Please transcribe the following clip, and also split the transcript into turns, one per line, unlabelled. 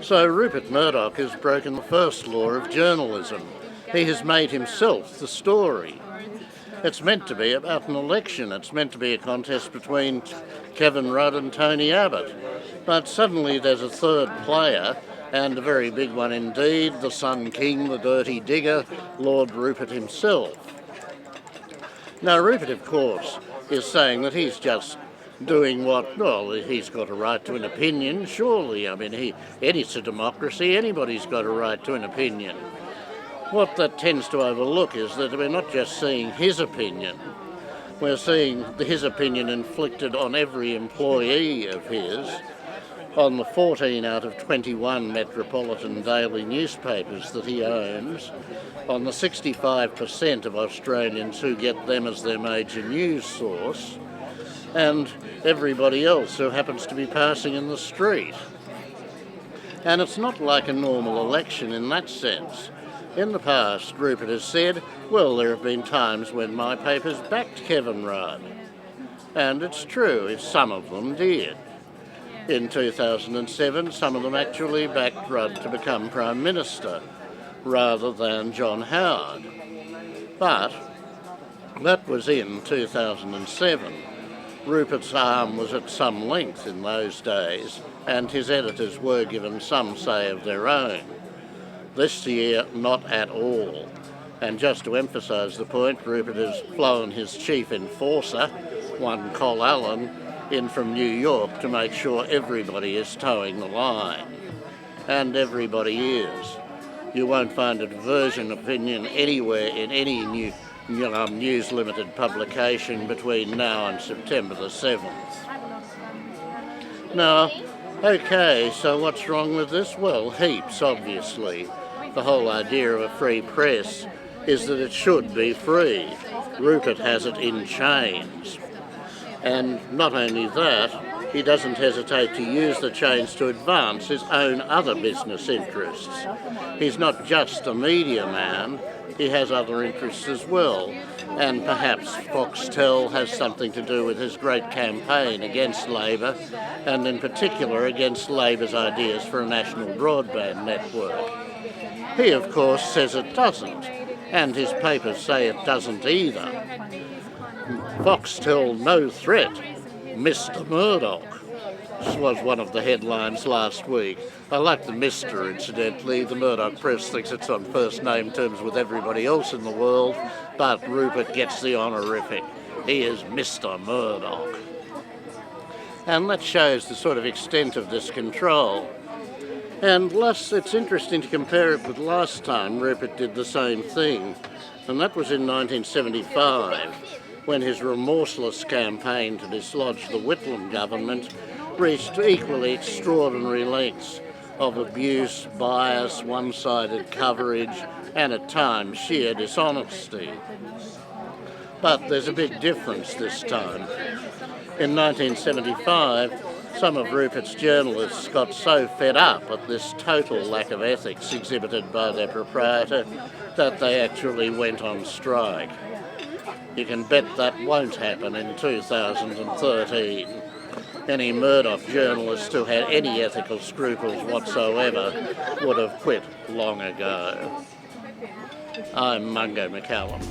So Rupert Murdoch has broken the first law of journalism. He has made himself the story. It's meant to be about an election. It's meant to be a contest between Kevin Rudd and Tony Abbott. But suddenly there's a third player, and a very big one indeed, the Sun King, the dirty digger, Lord Rupert himself. Now Rupert, of course, is saying that he's just doing he's got a right to an opinion, surely. I mean, it's a democracy, anybody's got a right to an opinion. What that tends to overlook is that we're not just seeing his opinion, we're seeing his opinion inflicted on every employee of his, on the 14 out of 21 metropolitan daily newspapers that he owns, on the 65% of Australians who get them as their major news source, and everybody else who happens to be passing in the street. And it's not like a normal election in that sense. In the past, Rupert has said, well, there have been times when my papers backed Kevin Rudd. And it's true, some of them did. In 2007, some of them actually backed Rudd to become Prime Minister, rather than John Howard. But that was in 2007. Rupert's arm was at some length in those days, and his editors were given some say of their own. This year, not at all. And just to emphasise the point, Rupert has flown his chief enforcer, one Col Allen, in from New York to make sure everybody is towing the line. And everybody is. You won't find a diversion opinion anywhere in any News Limited publication between now and September the 7th. Now, okay, so what's wrong with this? Well, heaps, obviously. The whole idea of a free press is that it should be free. Rupert has it in chains. And not only that, he doesn't hesitate to use the chains to advance his own other business interests. He's not just a media man, he has other interests as well. And perhaps Foxtel has something to do with his great campaign against Labor, and in particular against Labor's ideas for a national broadband network. He, of course, says it doesn't, and his papers say it doesn't either. Foxtel no threat, Mr. Murdoch. This was one of the headlines last week. I like the Mr, incidentally. The Murdoch press thinks it's on first name terms with everybody else in the world, but Rupert gets the honorific. He is Mr. Murdoch. And that shows the sort of extent of this control. And it's interesting to compare it with last time Rupert did the same thing, and that was in 1975, when his remorseless campaign to dislodge the Whitlam government reached equally extraordinary lengths of abuse, bias, one-sided coverage, and at times sheer dishonesty. But there's a big difference this time. In 1975, some of Rupert's journalists got so fed up at this total lack of ethics exhibited by their proprietor that they actually went on strike. You can bet that won't happen in 2013. Any Murdoch journalist who had any ethical scruples whatsoever would have quit long ago. I'm Mungo McCallum.